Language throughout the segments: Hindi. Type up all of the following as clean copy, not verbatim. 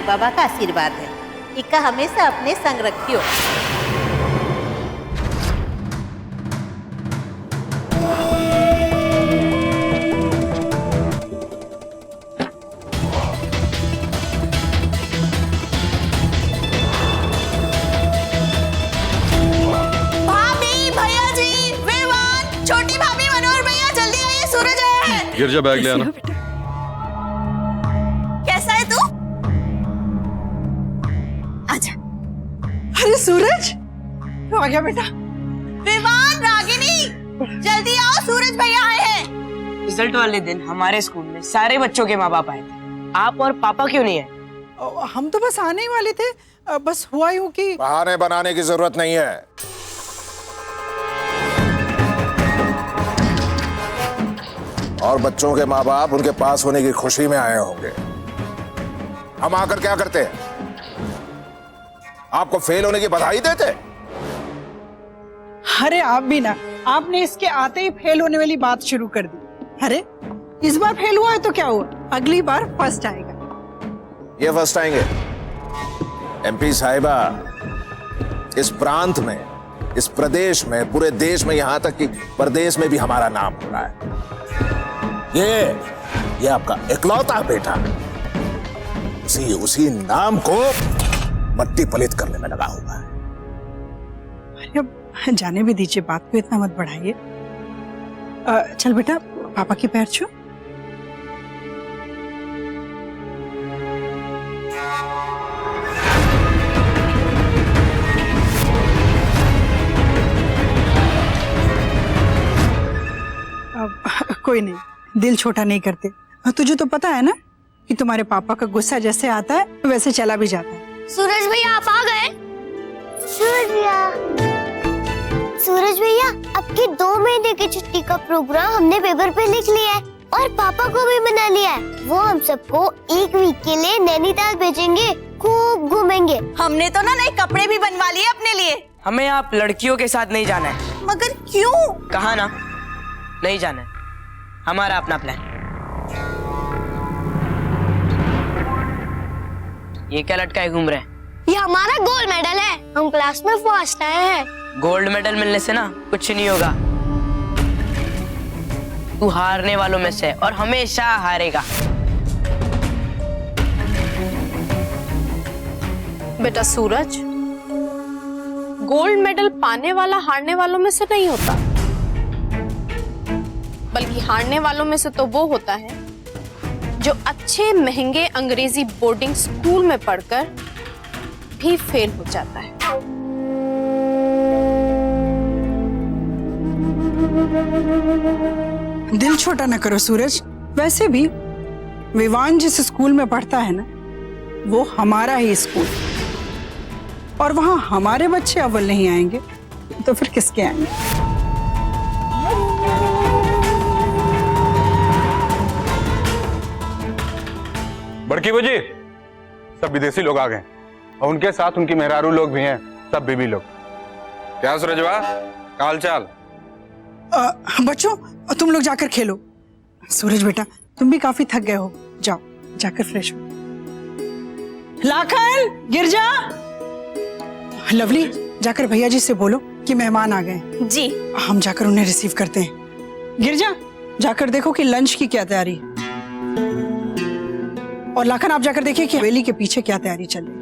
बाबा का आशीर्वाद है। इका हमेशा अपने संग रखियो। गिरजा बैग ले आना। कैसा है तू? आजा। अरे सूरज तो आ गया बेटा। विवान, रागिनी, जल्दी आओ, सूरज भैया आए हैं। रिजल्ट वाले दिन हमारे स्कूल में सारे बच्चों के माँ बाप आए थे, आप और पापा क्यों नहीं है? हम तो बस आने ही वाले थे, बस हुआ यूं कि बहाने बनाने की जरूरत नहीं है। और बच्चों के माँ बाप उनके पास होने की खुशी में आए होंगे। हम आकर क्या करते हैं? आपको फेल होने की बधाई देते? अरे आप भी ना, आपने इसके आते ही फेल होने वाली बात शुरू कर दी। अरे इस बार फेल हुआ है तो क्या हुआ, अगली बार फर्स्ट आएगा। ये फर्स्ट आएंगे। एमपी साहिबा, इस प्रांत में, इस प्रदेश में, पूरे देश में, यहां तक कि परदेश में भी हमारा नाम हो रहा है। ये आपका इकलौता बेटा उसी नाम को मट्टी पलित करने में लगा हुआ है। अरे अब जाने भी दीजिए, बात को इतना मत बढ़ाइए। चल बेटा, पापा के पैर छू। कोई नहीं, दिल छोटा नहीं करते। तुझे तो पता है ना कि तुम्हारे पापा का गुस्सा जैसे आता है वैसे चला भी जाता है। सूरज भैया आप आ गए? सूरज भैया, अब की 2 महीने की छुट्टी का प्रोग्राम हमने पेपर पे लिख लिया है और पापा को भी बना लिया है। वो हम सबको 1 वीक के लिए नैनीताल भेजेंगे, खूब घूमेंगे। हमने तो ना नए कपड़े भी बनवा लिए अपने लिए। हमें आप लड़कियों के साथ नहीं जाना है। मगर क्यों? कहा ना, नहीं जाना है, हमारा अपना प्लान। ये क्या लटकाए घूम रहे हैं? ये हमारा गोल्ड मेडल है, हम क्लास में फर्स्ट आए हैं। गोल्ड मेडल मिलने से ना कुछ नहीं होगा। तू हारने वालों में से और हमेशा हारेगा। बेटा सूरज, गोल्ड मेडल पाने वाला हारने वालों में से नहीं होता, बल्कि हारने वालों में से तो वो होता है जो अच्छे महंगे अंग्रेजी बोर्डिंग स्कूल में पढ़कर भी फेल हो जाता है। दिल छोटा न करो सूरज। वैसे भी विवान जिस स्कूल में पढ़ता है ना, वो हमारा ही स्कूल, और वहां हमारे बच्चे अव्वल नहीं आएंगे तो फिर किसके आएंगे? बड़की बजी, सब विदेशी लोग आ गए और उनके साथ उनकी मेहरारू लोग भी हैं, सब बीबी लोग। क्या सूरजवा, क्या हाल चाल? बच्चों तुम लोग जाकर खेलो। सूरज बेटा, तुम भी काफी थक गए हो, जाओ जाकर फ्रेश हो। लाखन, गिरजा, लवली, जाकर भैया जी से बोलो कि मेहमान आ गए। जी। हम जाकर उन्हें रिसीव करते हैं। गिरजा, जाकर देखो कि लंच की क्या तैयारी है। और लाखन, आप जाकर देखिए कि हवेली के पीछे क्या तैयारी चल रही है।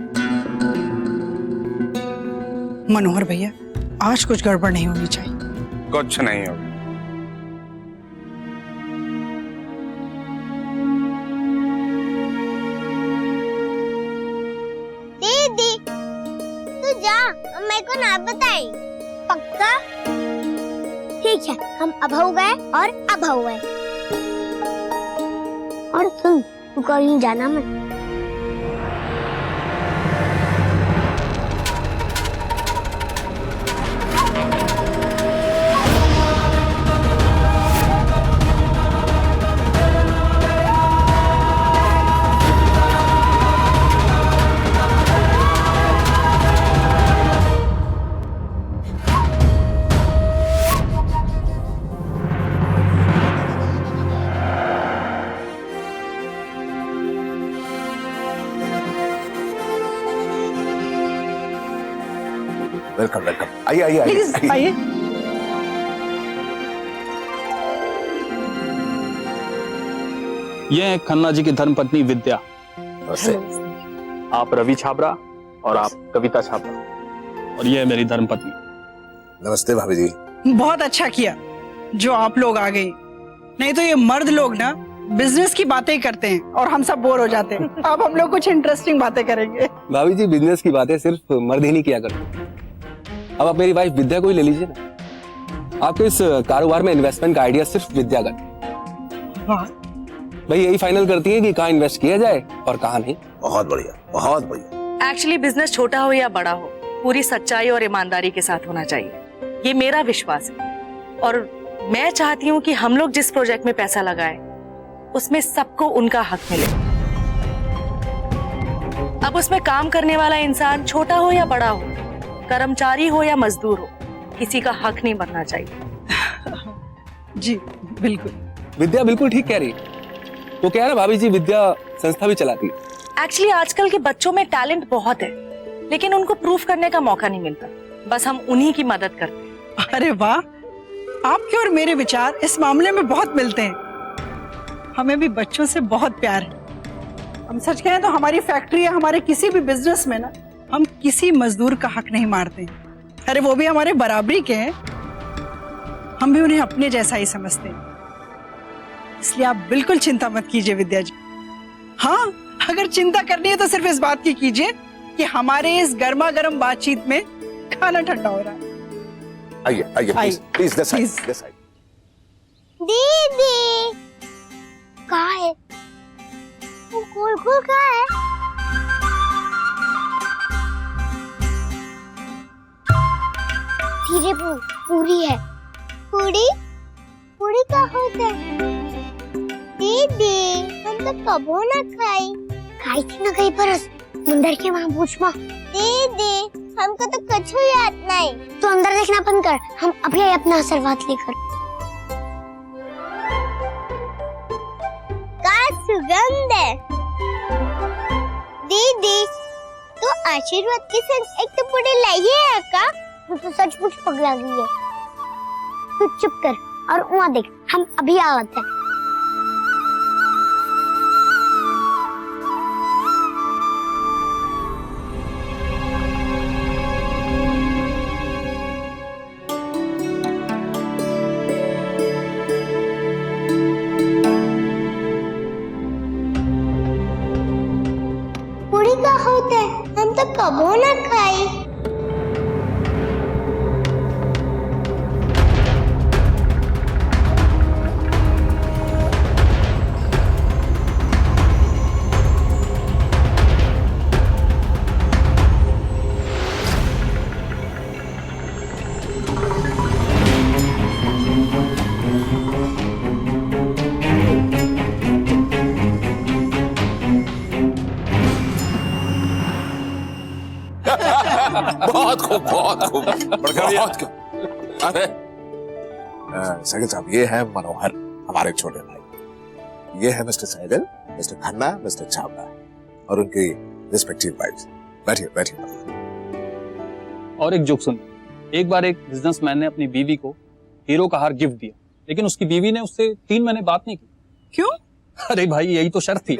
मनोहर भैया, आज कुछ गड़बड़ नहीं होनी चाहिए। कुछ नहीं होगा। दीदी, तू जा, मेरे को ना बताई। पक्का? ठीक है, हम अभऊ गए और अभऊ गए। और सुन, तू कहीं जाना मत। वेलकम वेलकम, आइए आइए प्लीज आइए आइए। ये है खन्ना जी की धर्मपत्नी विद्या। नमस्ते। आप रवि छाबड़ा और आप कविता छाबड़ा, और ये है मेरी धर्मपत्नी। नमस्ते भाभी जी। बहुत अच्छा किया जो आप लोग आ गए, नहीं तो ये मर्द लोग ना बिजनेस की बातें ही करते हैं और हम सब बोर हो जाते हैं। अब हम लोग कुछ इंटरेस्टिंग बातें करेंगे। भाभी जी, बिजनेस की बातें सिर्फ मर्द ही नहीं किया करते। अब आप मेरी वाइफ विद्या को ही ले लीजिए ना। आपके इस कारोबार में इन्वेस्टमेंट का आइडिया सिर्फ विद्या का है। भाई यही फाइनल करती है कि कहाँ इन्वेस्ट किया जाए और कहाँ नहीं। बहुत बढ़िया, बहुत बढ़िया। एक्चुअली बिजनेस छोटा हो या बड़ा हो, पूरी सच्चाई और ईमानदारी के साथ होना चाहिए, ये मेरा विश्वास है। और मैं चाहती हूँ कि हम लोग जिस प्रोजेक्ट में पैसा लगाएं, उसमें सबको उनका हक मिले। अब उसमें काम करने वाला इंसान छोटा हो या बड़ा हो, कर्मचारी हो या मजदूर हो, किसी का हक नहीं बनना चाहिए। जी बिल्कुल। विद्या बिल्कुल ठीक कह रही है। वो क्या है ना भाभी जी, विद्या संस्था भी चलाती है। एक्चुअली आजकल के बच्चों में टैलेंट बहुत है, लेकिन उनको प्रूफ करने का मौका नहीं मिलता। बस हम उन्हीं की मदद करते हैं। अरे वाह, आपके और मेरे विचार इस मामले में बहुत मिलते हैं। हमें भी बच्चों से बहुत प्यार है। हम सच कहें तो हमारी फैक्ट्री या हमारे किसी भी बिजनेस में ना, हम किसी मजदूर का हक नहीं मारते हैं। अरे वो भी हमारे बराबरी के हैं, हम भी उन्हें अपने जैसा ही समझते हैं। इसलिए आप बिल्कुल चिंता मत कीजिए विद्या जी। हाँ, अगर चिंता करनी है तो सिर्फ इस बात की कीजिए कि हमारे इस गर्मा गर्म बातचीत में खाना ठंडा हो रहा है। आइए आइए please please, this side Please. This side. दीदी कहाँ है? वो गोल गोल कहाँ है? धीरे बोल, पूरी है। पूरी? पूरी का होता है? दीदी हम तो कबो ना खाई। खाई थी ना कई बरस, मंदिर के वहाँ पूछ मा। दीदी हमको तो कुछ याद नहीं। तो अंदर देखना बंद कर, हम अभी आए अपना आशीर्वाद लेकर। सुगंध है। दीदी तो आशीर्वाद के संग एक तो पूरे लाइए है का? तू तो सचमुच पगला गई है। तू चुप कर और वहाँ देख, हम अभी आवत हैं। पूरी का होता है, हम तो कबो ना खाई। बहुत खूब, बहुत खूब, बहुत खूब। अरे सैगल साहब, ये है मनोहर, हमारे छोटे भाई। ये है mister Sehgal, mister Khanna, mister Chhabra और उनकी रिस्पेक्टिव वाइफ्स। बैठिए बैठिए। और एक जोक सुन, एक बार एक बिजनेसमैन ने अपनी बीवी को हीरो का हार गिफ्ट दिया, लेकिन उसकी बीवी ने उससे 3 महीने बात नहीं की। क्यों? अरे भाई यही तो शर्त थी।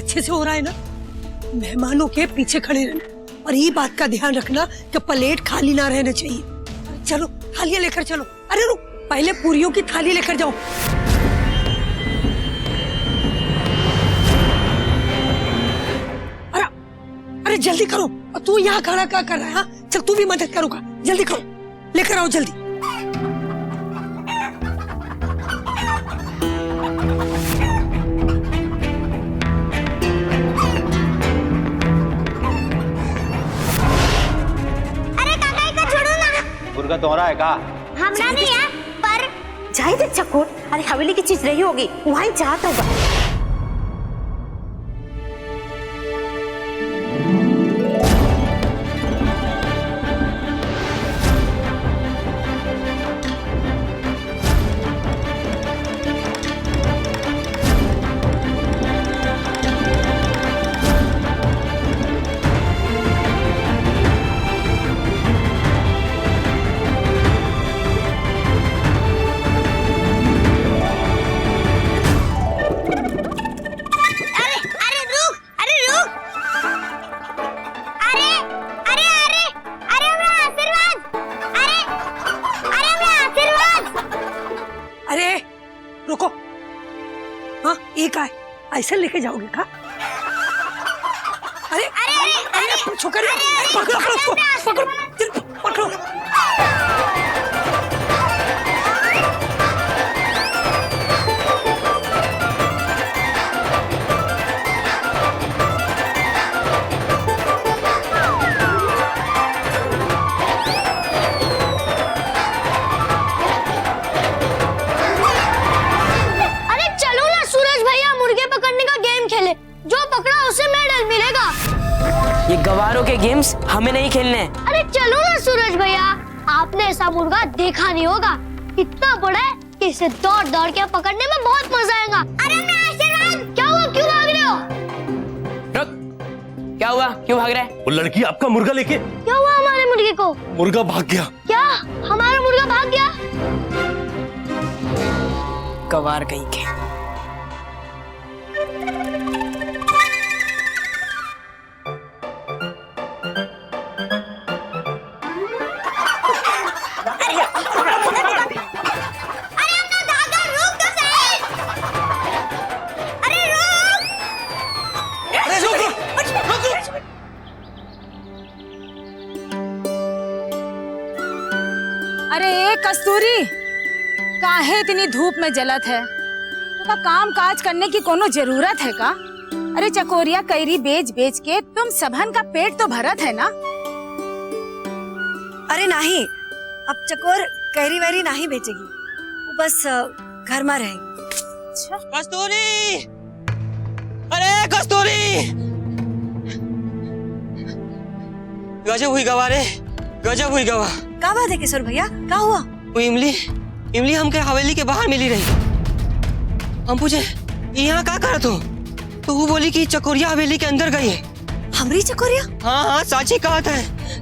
अच्छे से हो रहा है ना? मेहमानों के पीछे खड़े रहना और ये बात का ध्यान रखना कि प्लेट खाली ना रहना चाहिए। चलो थालियां लेकर चलो। अरे रुक, पहले पूरियों की थाली लेकर जाओ। अरे जल्दी करो। तू यहाँ खड़ा क्या कर रहा है? हाँ? चल तू भी मदद करोगा, जल्दी करो, लेकर आओ जल्दी। अरे काका इका छोड़ो ना। मुर्गा तोहरा है का? हमरा नहीं है पर जाए दे चकोर। अरे हवेली की चीज रही होगी, वहीं चाहता होगा। रुको। हाँ एक आए, ऐसे लेके जाओगे का? अरे अरे अरे अरे छोकर, पकड़ो पकड़ो पकड़ो। ये गवारों के गेम्स हमें नहीं खेलने। अरे चलो ना सूरज भैया, आपने ऐसा मुर्गा देखा नहीं होगा, इतना बड़ा है कि इसे दौड़ दौड़ के पकड़ने में बहुत मजा आएगा। अरे मैं आशीर्वाद, क्या हुआ, क्यों भाग रहे हो? रुक, क्या हुआ, क्यों भाग रहे? वो लड़की आपका मुर्गा लेके। क्या हुआ हमारे मुर्गे को? मुर्गा भाग गया। क्या हमारा मुर्गा भाग गया? गवार कहीं के। अरे कस्तूरी, काहे इतनी धूप में जलत है? तो काम काज करने की कोनो जरूरत है का? अरे चकोरिया कैरी बेच बेच के तुम सबहन का पेट तो भरत है ना? अरे नहीं, अब चकोर कैरी वैरी नहीं बेचेगी, वो बस घर में रहेगी। कस्तूरी, अरे कस्तूरी, गजब हुई गवा रे, गजब हुई गवा। क्या बात है किशोर भैया, क्या हुआ? वो इमली हमके हवेली के बाहर मिली रही। हम पूछे यहाँ क्या करत हो, तो वो बोली कि चकोरिया हवेली के अंदर गई है। हमारी चकोरिया? हाँ हाँ साची कहा था,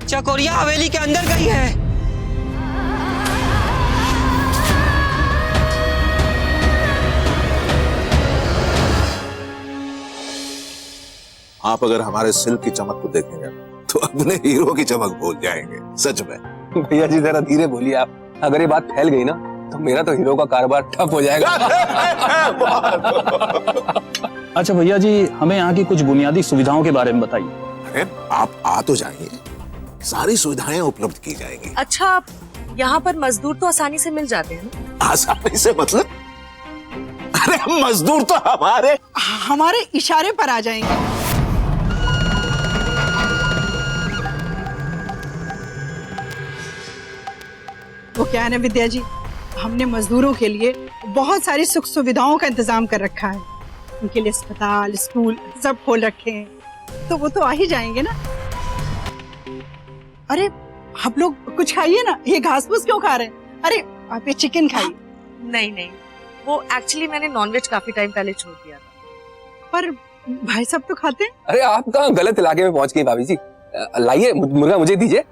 चकोरिया हवेली के अंदर गई है। आप अगर हमारे सिल्क की चमक को देखेंगे तो अपने हीरो की चमक भूल जाएंगे, सच में। भैया जी जरा धीरे बोलिए आप, अगर ये बात फैल गई ना तो मेरा तो हीरो का कारोबार ठप हो जाएगा। अच्छा भैया जी, हमें यहाँ की कुछ बुनियादी सुविधाओं के बारे में बताइए। अरे आप आ तो जाइए, सारी सुविधाएं उपलब्ध की जाएंगी। अच्छा, यहाँ पर मजदूर तो आसानी से मिल जाते हैं ना? आसानी से मतलब? अरे मजदूर तो हमारे इशारे पर आ जाएंगे। वो क्या है ना विद्या जी, हमने मजदूरों के लिए बहुत सारी सुख सुविधाओं का इंतजाम कर रखा है। उनके लिए अस्पताल, स्कूल सब खोल रखे हैं, तो वो तो आ ही जाएंगे ना। अरे आप लोग कुछ खाइए ना, ये घास फूस क्यों खा रहे हैं? अरे आप ये चिकन खाइए। नहीं नहीं, वो एक्चुअली मैंने नॉनवेज काफी टाइम पहले छोड़ दिया था। पर भाई साहब तो खाते हैं। अरे आप कहाँ गलत इलाके में पहुंच गई भाभी जी, लाइए मुर्गा मुझे दीजिए।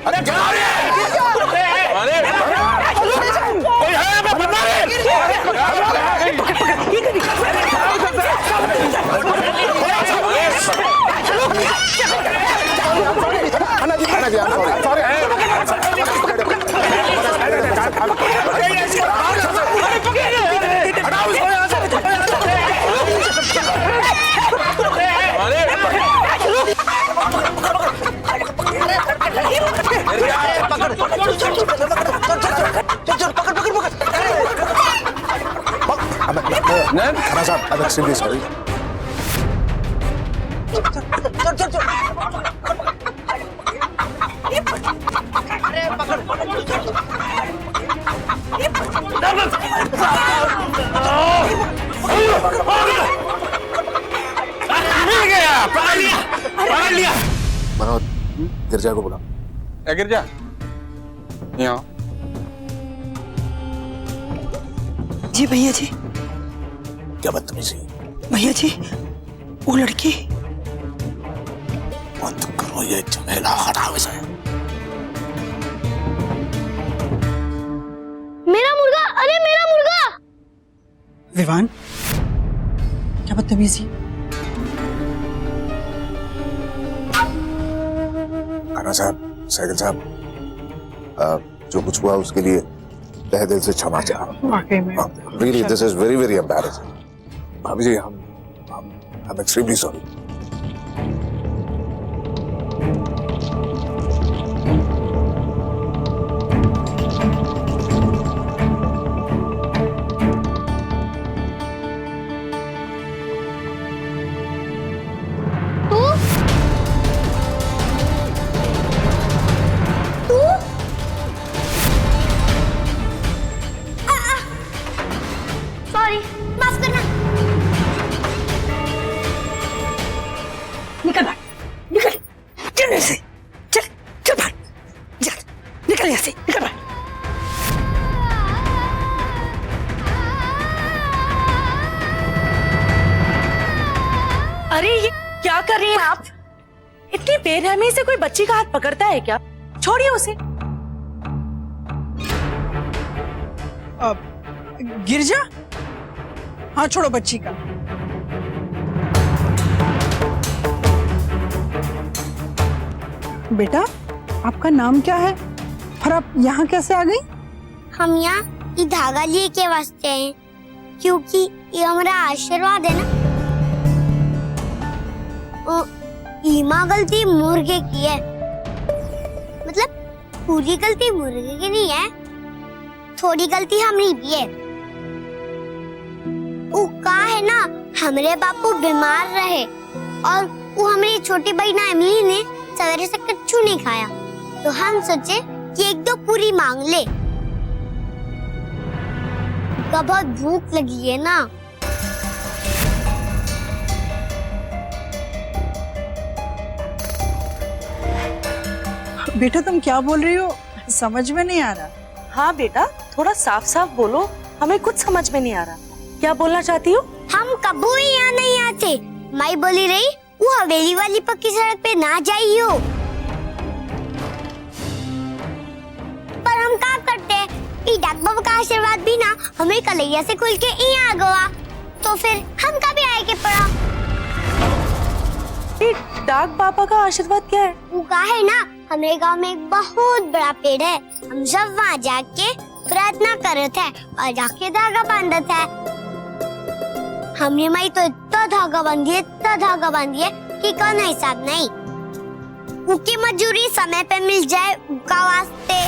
अरे खन्ना साहब, I'm extremely sorry. मिल गया, पकड़ लिया, पकड़ लिया। मनोज, गिरजा को बुला। गिरजा, यहाँ। जी भैया जी। क्या बदतमीजी। भैया जी, वो लड़की। बंद करो ये झमेला, हटाओ इसे। मेरा मुर्गा, अरे मेरा मुर्गा। विवान, क्या बदतमीजी। खाना साहब, सैगल साहब, जो कुछ हुआ उसके लिए तहे दिल से क्षमा चाहता वाकई में। Really, this is very, very embarrassing. भाभी जी, I'm extremely sorry. सॉरी, माफ करना। निकल भाग, निकल, चल ऐसे, चल, चल भाग, जा, निकल यहाँ से, निकल भाग। अरे ये क्या कर रही हैं आप? इतनी बेरहमी से कोई बच्ची का हाथ पकड़ता है क्या? छोड़िए उसे। गिरजा, हाँ छोड़ो बच्ची का। बेटा, आपका नाम क्या है और आप यहाँ कैसे आ गई? हम यहाँ ये धागा लिए के वास्ते हैं, क्योंकि ये हमारा आशीर्वाद है ना। ईमा गलती मुर्गे की है, मतलब पूरी गलती मुर्गे की नहीं है, थोड़ी गलती हमारी भी है। वो कहा है ना, हमारे बापू बीमार रहे और वो हमारी छोटी बहन एमिली ने सवेरे से कच्चू नहीं खाया, तो हम सोचे कि एक दो पूरी मांग ले। बहुत भूख लगी है ना। बेटा तुम क्या बोल रही हो, समझ में नहीं आ रहा। हाँ बेटा, थोड़ा साफ साफ बोलो, हमें कुछ समझ में नहीं आ रहा। क्या बोलना चाहती हो? हम कबू ही यहाँ नहीं आते। माई बोली रही वो हवेली वाली पक्की सड़क पे ना जाइयो, पर हम क्या करते हैं, डाक बाबा का आशीर्वाद भी ना हमें कलैया से खुल के यहाँ आ गया, तो फिर हम कभी आए के पड़ा। डाक बाबा का आशीर्वाद क्या है? वो कहा है ना, हमारे गांव में एक बहुत बड़ा पेड़ है, हम सब वहाँ जाके प्रार्थना करे थे और जाके धागा बांधा था। हमने माई तो इतना धागा बांधिए कि कौन हिसाब नहीं। उसकी मजदूरी समय पे मिल जाए उनका वास्ते,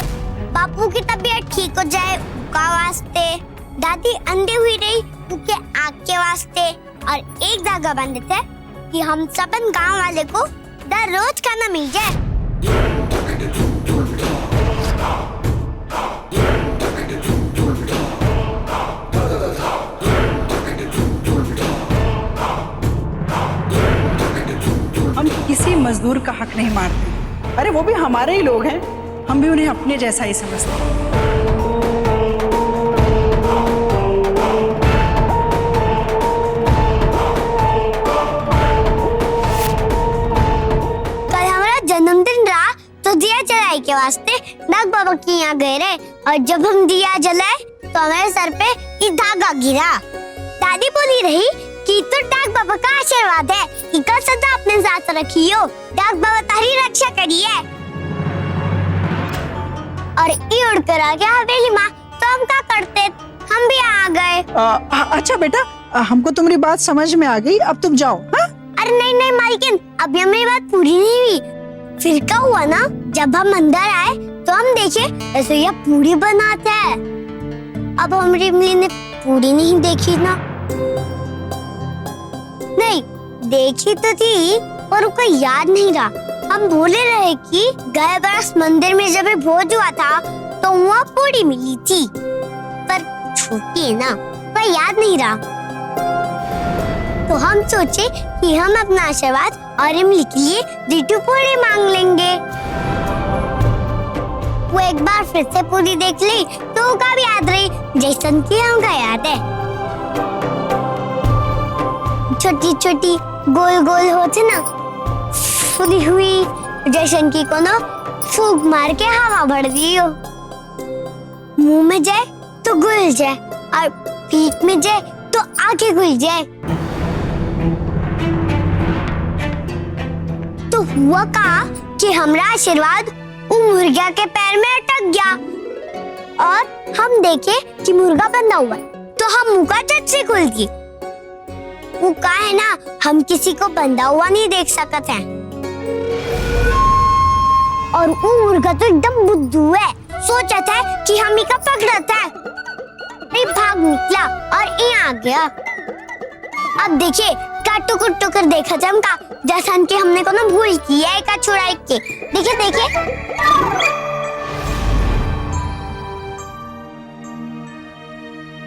बापू की तबीयत ठीक हो जाए उनका वास्ते, दादी अंधी हुई रही उनके आँख के वास्ते, और एक धागा बांधे थे कि हम सबन गांव वाले को दर रोज खाना मिल जाए। हम किसी मजदूर का हक नहीं मारते, अरे वो भी हमारे ही लोग हैं, हम भी उन्हें अपने जैसा ही समझते हैं। कल हमारा जन्मदिन रहा तो दिया जलाए के वास्ते डाक बाबा के यहाँ गए रहे, और जब हम दिया जलाए तो हमारे सर पे ये धागा गिरा। दादी बोली रही कि तो डाक बाबा का आशीर्वाद है, इका सदा अपने साथ रखियो, डाक बाबा तारी रक्षा करिए। और ये उड़कर आ गया हवेली माँ, तो हम क्या करते, हम भी आ गए। अच्छा बेटा, हमको तुम्हारी बात समझ में आ गई, अब तुम जाओ। हाँ? अरे नहीं नहीं मालकिन, अभी हमारी बात पूरी नहीं हुई। फिर क्या हुआ ना, जब हम अंदर आए तो हम देखे रसोईया पूरी बनाते हैं। अब हमारी इमली ने पूरी नहीं देखी ना, नहीं, देखी तो थी पर उसका याद नहीं रहा। हम बोले रहे कि गए बरस मंदिर में जब भोज हुआ था तो वहाँ पूरी मिली थी, पर छोटी है ना, पर याद नहीं रहा। तो हम सोचे कि हम अपना आशीर्वाद और इमली के लिए रितु पूरी मांग लेंगे। वो एक बार फिर से पूरी देख ली तो उसका भी याद रही, जैसन की हमका याद है। छोटी छोटी गोल गोल होते ना, फूली हुई, जैसन की कोनो फूंक मार के हवा भर दी हो। मुंह में जाए तो घुल जाए और पीठ में जाए तो आगे घुल जाए। तो हुआ कहा कि हमारा आशीर्वाद वो मुर्गा के पैर में अटक गया और हम देखे कि मुर्गा बंधा हुआ है, तो हम मुंह का झट से खोल दिए। वो कहा है ना, हम किसी को बंधा हुआ नहीं देख सकते हैं। और वो मुर्गा तो एकदम बुद्धू है, सोचा था कि हम ही का पकड़ा था, भाग निकला और यहाँ आ गया। अब देखिए का टुकुर टुकुर देखा चमका, जैसा कि हमने को ना भूल किया है का छुड़ाई के। देखिए देखिए,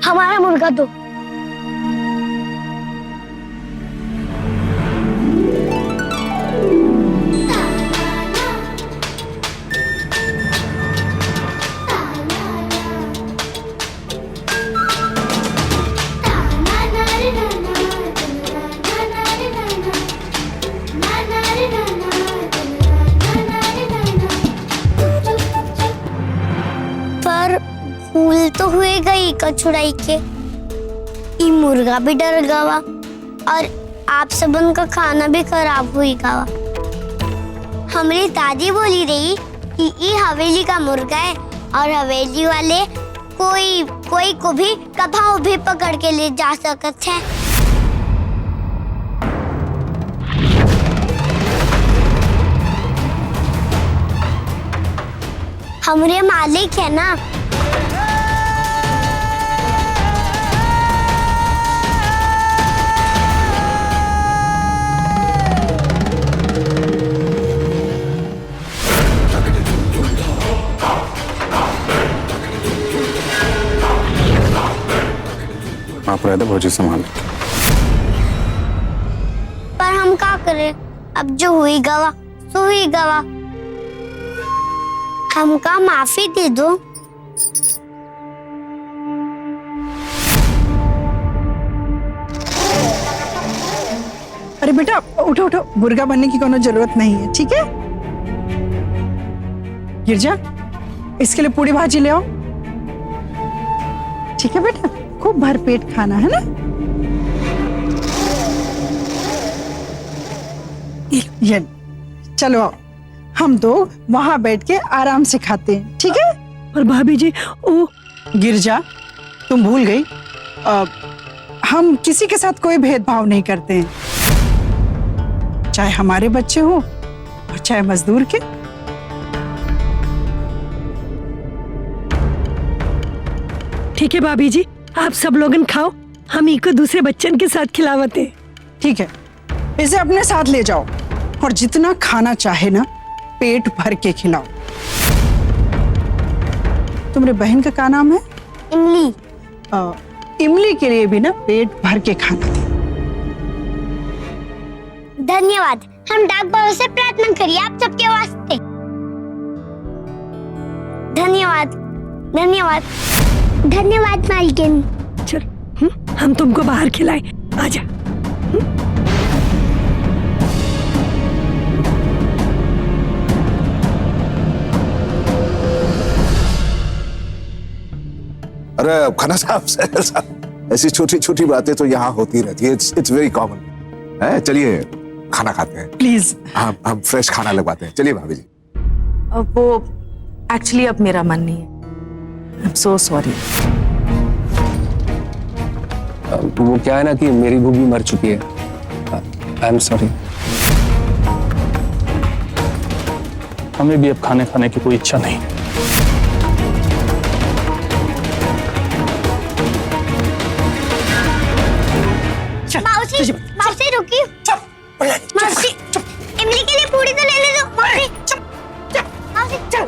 हमारा मुर्गा दो। भूल तो हुए गई कछुड़ाई के, ये मुर्गा भी डर गवा और आप सबन का खाना भी खराब हुई गवा। हमारी दादी बोली रही कि ये हवेली का मुर्गा है और हवेली वाले कोई को भी कभाव भी पकड़ के ले जा सकते हैं। हमारे मालिक है ना। आप रहे थे भौजी संभाल, पर हम क्या करें, अब जो हुई गवा सो हुई गवा। हमका माफी दे दो। अरे बेटा उठो उठो, मुर्गा बनने की कोनो जरूरत नहीं है, ठीक है? गिरजा, इसके लिए पूरी भाजी ले आओ, ठीक है बेटा? खूब भरपेट खाना है ना। ये चलो आओ, हम दो वहां बैठ के आराम से खाते हैं, ठीक है? और भाभी जी, ओ गिरजा, तुम भूल गई, हम किसी के साथ कोई भेदभाव नहीं करते हैं, चाहे हमारे बच्चे हो और चाहे मजदूर के। ठीक है भाभी जी, आप सब लोगन खाओ, हम इको दूसरे बच्चन के साथ खिलावते। ठीक है, इसे अपने साथ ले जाओ और जितना खाना चाहे ना पेट भर के खिलाओ। तुम्हारे बहन का क्या नाम है? इमली। इमली के लिए भी ना पेट भर के खाना दे। धन्यवाद, हम डाक बाबा से प्रार्थना करिए आप सबके वास्ते। धन्यवाद धन्यवाद धन्यवाद मालकिन। चल हम तुमको बाहर खिलाए, आजा। अरे खन्ना साहब, सहगल साहब, ऐसी छोटी छोटी बातें तो यहाँ होती रहती है, इट्स वेरी कॉमन है। चलिए खाना खाते हैं प्लीज। हम फ्रेश खाना लगवाते हैं। चलिए भाभी जी। वो एक्चुअली अब मेरा मन नहीं है, आई एम सो सॉरी। वो क्या है ना कि मेरी भूख भी मर चुकी है, आई एम सॉरी। हमें भी अब खाने खाने की कोई इच्छा नहीं। तुझे मौसी रुकी। मौसी इमली के लिए पूरी तो लेने दो। मौसी चल।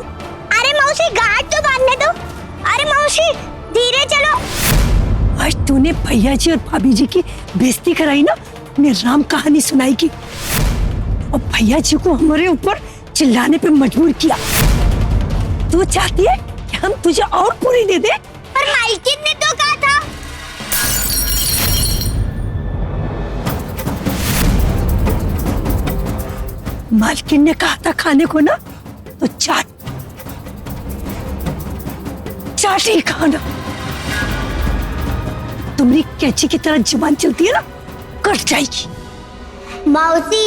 अरे मौसी गार्ड तो बांधने दो। अरे मौसी धीरे चलो। आज तूने भैया जी और भाभी जी की बेइज्जती कराई ना, उन्हें राम कहानी सुनाई की और भैया जी को हमारे ऊपर चिल्लाने पे मजबूर किया। तू चाहती है कि हम तुझे और पूरी दे दे? पर मालकिन ने तो कहा था। मालकिन ने कहा था खाने को ना, तो चाट ही खाना। तुम्हारी कैंची की तरह जुबान चलती है ना, कट जाएगी। मौसी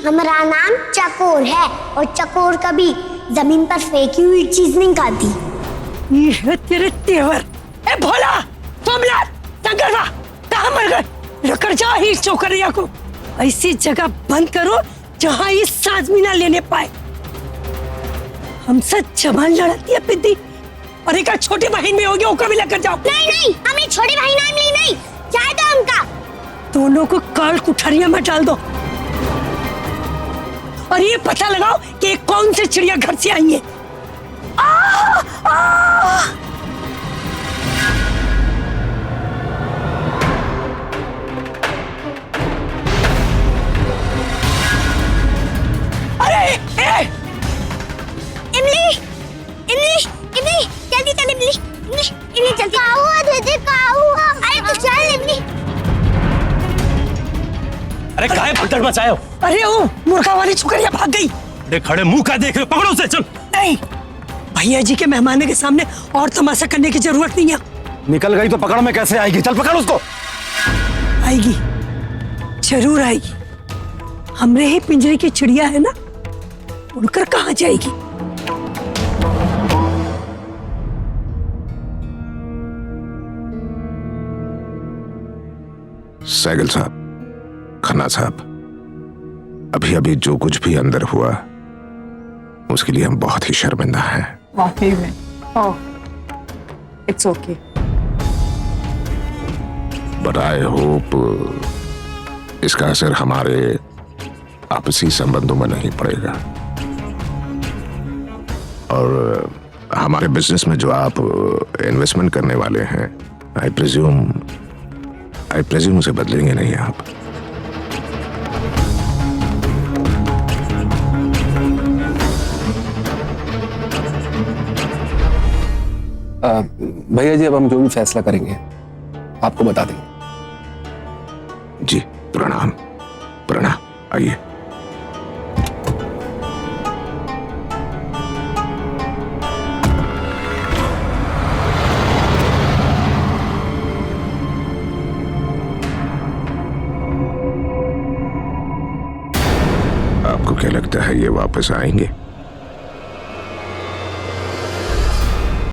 हमारा नाम चकोर है और चकोर कभी जमीन पर फेंकी हुई चीज नहीं खाती। ये है तेरे तेवर। ए भोला, सोमलाल, संगरवा, कहाँ मर गए? रखड़ जाओ ही चौकरिया को। ऐसी जगह बंद करो जहाँ ये सांस भी ना लेने पाए। हमसे जबान लड़ाती है पिद्दी, और एक छोटी बहन में होगी, ओका भी लेकर जाओ। नहीं नहीं, हमें छोटी बहन नहीं, चाहे तो हमका। दोनों को काल कुठरिया में डाल दो और ये पता लगाओ कि कौन से चिड़िया घर से आई है। अरे इमली इमली इमली जल्दी चल। इमली इमली इमली जल्दी। क्या हुआ दीदी, क्या हुआ? अरे तू चल इमली। अरे काहे भगदड़ मचाए हो? अरे वो मुर्गा वाली छुकरिया भाग गई। अरे खड़े मुंह का देख रहे हो? पकड़ो उसे, चल। नहीं, भैया जी के मेहमानों के सामने और तमाशा करने की जरूरत नहीं है। निकल गई तो पकड़ में कैसे आएगी? चल पकड़ उसको। आएगी, जरूर आएगी। हमरे ही पिंजरे की चिड़िया है ना, उड़कर कहाँ जाएगी? सैगल साहब, खन्ना साहब, अभी अभी जो कुछ भी अंदर हुआ उसके लिए हम बहुत ही शर्मिंदा हैं। वाकई में। Oh, it's okay. But I hope इसका असर हमारे आपसी संबंधों में नहीं पड़ेगा और हमारे बिजनेस में जो आप इन्वेस्टमेंट करने वाले हैं, आई प्रेज्यूम उसे बदलेंगे नहीं आप। भैया जी, अब हम जो भी फैसला करेंगे आपको बता देंगे। जी, प्रणाम प्रणाम। आइए। आपको क्या लगता है ये वापस आएंगे?